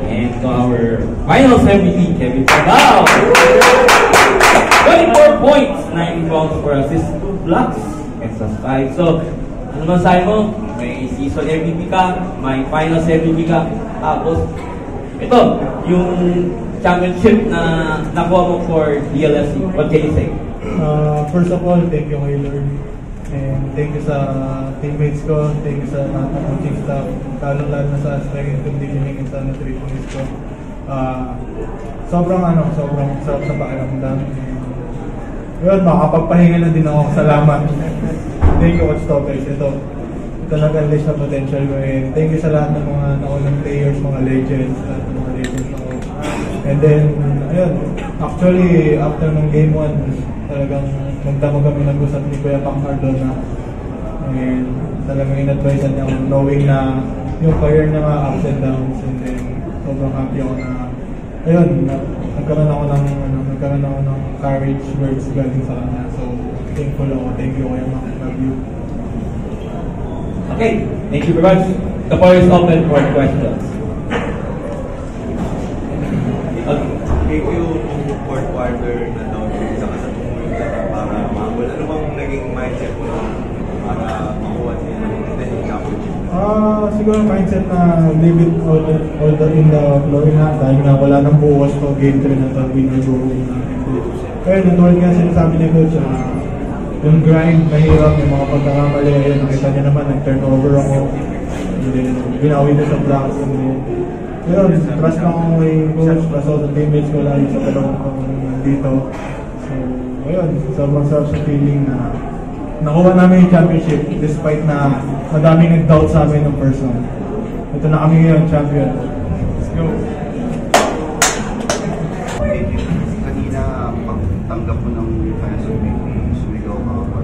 And to our finals MVP, Kevin Pagao. 24 points, 9 rebounds for assist, 2 blocks, extra 5. So, ano man sa'yo mo? May season MVP ka, may finals MVP ka, tapos ito, yung championship na nakuha mo for DLSC. What can you say? First of all, thank you kay Lord. And thank you sa teammates ko, thank you sa lahat ng coaching staff, lalo-lalo na sa strength and conditioning and sa nutritionist ko. Sobrang sarap sa pakiramdam. Yun, makapagpahinga na din ako. Salamat. Thank you, Coach Topes. Ito nag-unleash na potential ko. And thank you sa lahat ng mga naunang players, mga legends, lahat ng mga legends ako. And then, ayun, actually, after ng game 1, talagang magdamo kami nag-usap ni Kuya Pang Cardona. And talagang in-advise niya knowing na yung career niya mga ups and downs. And then, sobrang happy ako na, ayun, nagkaroon ako ng courage words galing sa kanya. So, thankful ako. Thank you, Kuya Pang. Love you. Okay, thank you very much. The floor is open for questions. Okay. Thank you fourth quarter na down sa kasatungkulan para mahabol. Ano bang naging mindset mo para makuha siya ng championship? Siguro mindset na leave it all in the floor na dahil nga wala nang bukas to game 3 na ito winner-go-home na. Kaya natulad nga sinasabi ni Coach, yung grind, mahirap, yung mga pagkakamali, ayun, nakita niya naman, nag-turnover ako. And then, binawi na sa blocks. And then, yun, trust lang ako kay Coach, trust ako sa teammates ko lagi sa dalawang kong nandito. So, ayun, sobrang sarap sa feeling na nakuha namin yung championship despite na madaming nag-doubt sa amin ng person. Ito na kami ngayon, champion. Let's go! Kanina, pagtanggap mo ng finals MVP, sumigaw ka ako.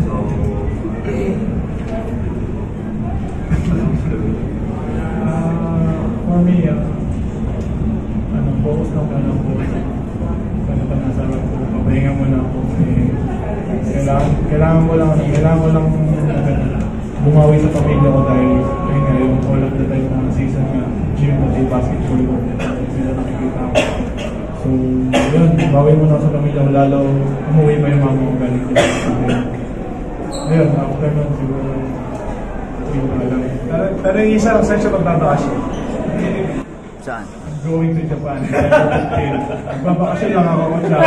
So, for me, focus lang ka lang po. Kano pa nasa harap ko, papahinga muna ako. Kailangan ko lang bumawi sa pamilya ko dahil yung all of the time na season nga, gym pati basketball ko. Sila nakikita ko. So, yun, bawi muna sa pamilya ko, lalo umuwi pa yung mama ko galing dito. Ayun, after nun siguro, hindi ko alam. Pero yung isa, saan siya magbabakasyon? Saan? Going to Japan. Magbabakasyon lang ako sa